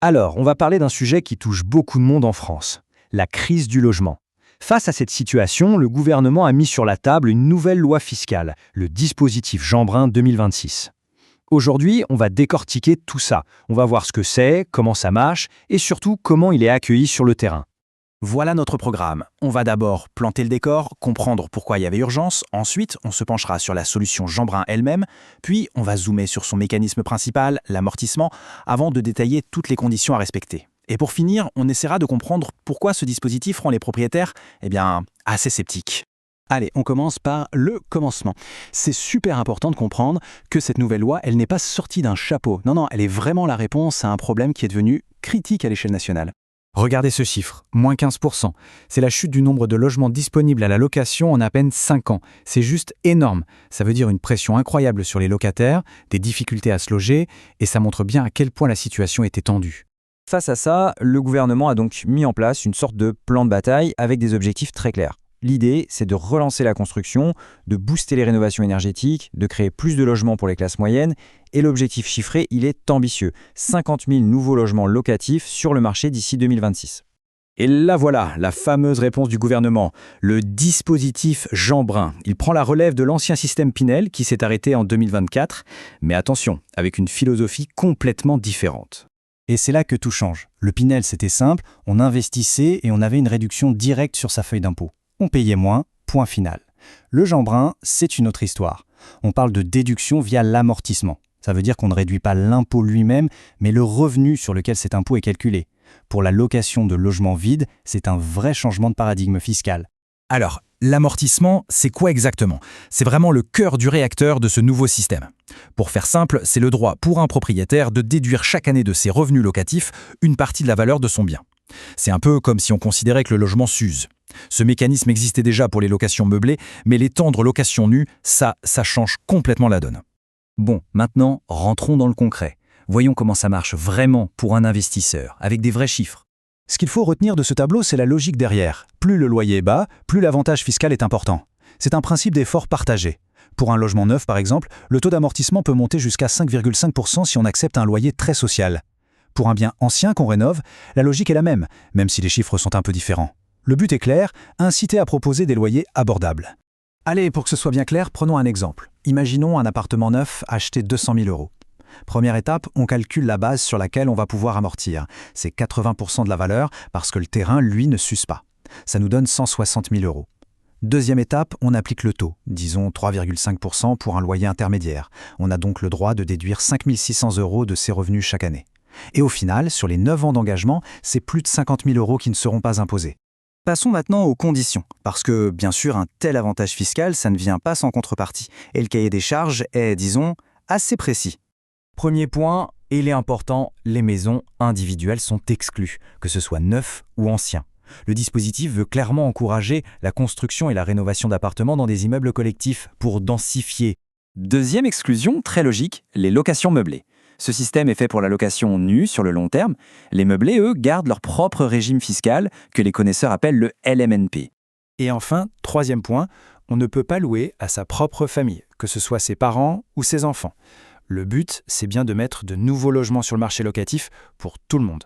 Alors, on va parler d'un sujet qui touche beaucoup de monde en France, la crise du logement. Face à cette situation, le gouvernement a mis sur la table une nouvelle loi fiscale, le dispositif Jeanbrun 2026. Aujourd'hui, on va décortiquer tout ça. On va voir ce que c'est, comment ça marche et surtout comment il est accueilli sur le terrain. Voilà notre programme. On va d'abord planter le décor, comprendre pourquoi il y avait urgence, ensuite on se penchera sur la solution Jeanbrun elle-même, puis on va zoomer sur son mécanisme principal, l'amortissement, avant de détailler toutes les conditions à respecter. Et pour finir, on essaiera de comprendre pourquoi ce dispositif rend les propriétaires, assez sceptiques. Allez, on commence par le commencement. C'est super important de comprendre que cette nouvelle loi, elle n'est pas sortie d'un chapeau. Non, elle est vraiment la réponse à un problème qui est devenu critique à l'échelle nationale. Regardez ce chiffre, moins 15%. C'est la chute du nombre de logements disponibles à la location en à peine 5 ans. C'est juste énorme. Ça veut dire une pression incroyable sur les locataires, des difficultés à se loger, et ça montre bien à quel point la situation était tendue. Face à ça, le gouvernement a donc mis en place une sorte de plan de bataille avec des objectifs très clairs. L'idée, c'est de relancer la construction, de booster les rénovations énergétiques, de créer plus de logements pour les classes moyennes. Et l'objectif chiffré, il est ambitieux. 50 000 nouveaux logements locatifs sur le marché d'ici 2026. Et là voilà, la fameuse réponse du gouvernement, le dispositif Jeanbrun. Il prend la relève de l'ancien système Pinel qui s'est arrêté en 2024. Mais attention, avec une philosophie complètement différente. Et c'est là que tout change. Le Pinel, c'était simple, on investissait et on avait une réduction directe sur sa feuille d'impôt. On payait moins, point final. Le Jeanbrun, c'est une autre histoire. On parle de déduction via l'amortissement. Ça veut dire qu'on ne réduit pas l'impôt lui-même, mais le revenu sur lequel cet impôt est calculé. Pour la location de logements vides, c'est un vrai changement de paradigme fiscal. Alors, l'amortissement, c'est quoi exactement? C'est vraiment le cœur du réacteur de ce nouveau système. Pour faire simple, c'est le droit pour un propriétaire de déduire chaque année de ses revenus locatifs une partie de la valeur de son bien. C'est un peu comme si on considérait que le logement s'use. Ce mécanisme existait déjà pour les locations meublées, mais l'étendre aux locations nues, ça change complètement la donne. Bon, maintenant, rentrons dans le concret. Voyons comment ça marche vraiment pour un investisseur, avec des vrais chiffres. Ce qu'il faut retenir de ce tableau, c'est la logique derrière. Plus le loyer est bas, plus l'avantage fiscal est important. C'est un principe d'effort partagé. Pour un logement neuf, par exemple, le taux d'amortissement peut monter jusqu'à 5,5% si on accepte un loyer très social. Pour un bien ancien qu'on rénove, la logique est la même si les chiffres sont un peu différents. Le but est clair, inciter à proposer des loyers abordables. Allez, pour que ce soit bien clair, prenons un exemple. Imaginons un appartement neuf acheté 200 000 €. Première étape, on calcule la base sur laquelle on va pouvoir amortir. C'est 80% de la valeur parce que le terrain, lui, ne s'use pas. Ça nous donne 160 000 €. Deuxième étape, on applique le taux, disons 3,5% pour un loyer intermédiaire. On a donc le droit de déduire 5 600 € de ses revenus chaque année. Et au final, sur les 9 ans d'engagement, c'est plus de 50 000 € qui ne seront pas imposés. Passons maintenant aux conditions, parce que, bien sûr, un tel avantage fiscal, ça ne vient pas sans contrepartie. Et le cahier des charges est, disons, assez précis. Premier point, et il est important, les maisons individuelles sont exclues, que ce soit neuf ou ancien. Le dispositif veut clairement encourager la construction et la rénovation d'appartements dans des immeubles collectifs pour densifier. Deuxième exclusion, très logique, les locations meublées. Ce système est fait pour la location nue sur le long terme. Les meublés, eux, gardent leur propre régime fiscal que les connaisseurs appellent le LMNP. Et enfin, troisième point, on ne peut pas louer à sa propre famille, que ce soit ses parents ou ses enfants. Le but, c'est bien de mettre de nouveaux logements sur le marché locatif pour tout le monde.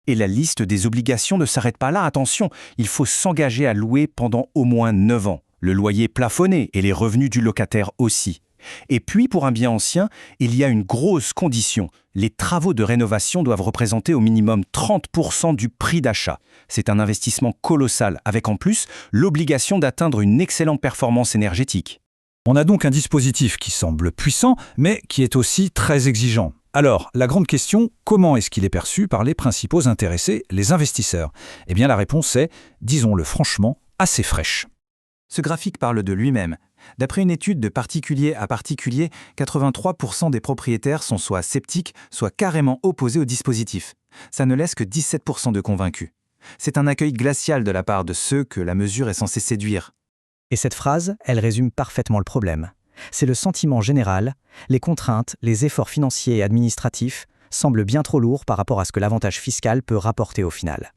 Et la liste des obligations ne s'arrête pas là, attention, il faut s'engager à louer pendant au moins 9 ans. Le loyer plafonné et les revenus du locataire aussi. Et puis, pour un bien ancien, il y a une grosse condition. Les travaux de rénovation doivent représenter au minimum 30% du prix d'achat. C'est un investissement colossal, avec en plus l'obligation d'atteindre une excellente performance énergétique. On a donc un dispositif qui semble puissant, mais qui est aussi très exigeant. Alors, la grande question, comment est-ce qu'il est perçu par les principaux intéressés, les investisseurs? Eh bien, la réponse est, disons-le franchement, assez fraîche. Ce graphique parle de lui-même. D'après une étude de particulier à particulier, 83% des propriétaires sont soit sceptiques, soit carrément opposés au dispositif. Ça ne laisse que 17% de convaincus. C'est un accueil glacial de la part de ceux que la mesure est censée séduire. Et cette phrase, elle résume parfaitement le problème. C'est le sentiment général, les contraintes, les efforts financiers et administratifs semblent bien trop lourds par rapport à ce que l'avantage fiscal peut rapporter au final.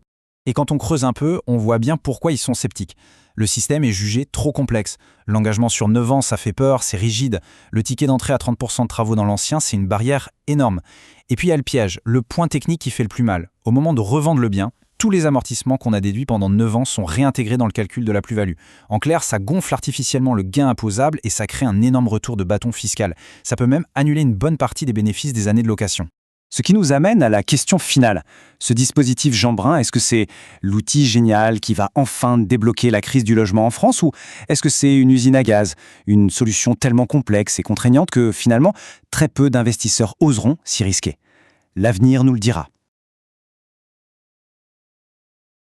Et quand on creuse un peu, on voit bien pourquoi ils sont sceptiques. Le système est jugé trop complexe. L'engagement sur 9 ans, ça fait peur, c'est rigide. Le ticket d'entrée à 30% de travaux dans l'ancien, c'est une barrière énorme. Et puis il y a le piège, le point technique qui fait le plus mal. Au moment de revendre le bien, tous les amortissements qu'on a déduits pendant 9 ans sont réintégrés dans le calcul de la plus-value. En clair, ça gonfle artificiellement le gain imposable et ça crée un énorme retour de bâton fiscal. Ça peut même annuler une bonne partie des bénéfices des années de location. Ce qui nous amène à la question finale. Ce dispositif Jeanbrun, est-ce que c'est l'outil génial qui va enfin débloquer la crise du logement en France ou est-ce que c'est une usine à gaz, une solution tellement complexe et contraignante que finalement, très peu d'investisseurs oseront s'y risquer? L'avenir nous le dira.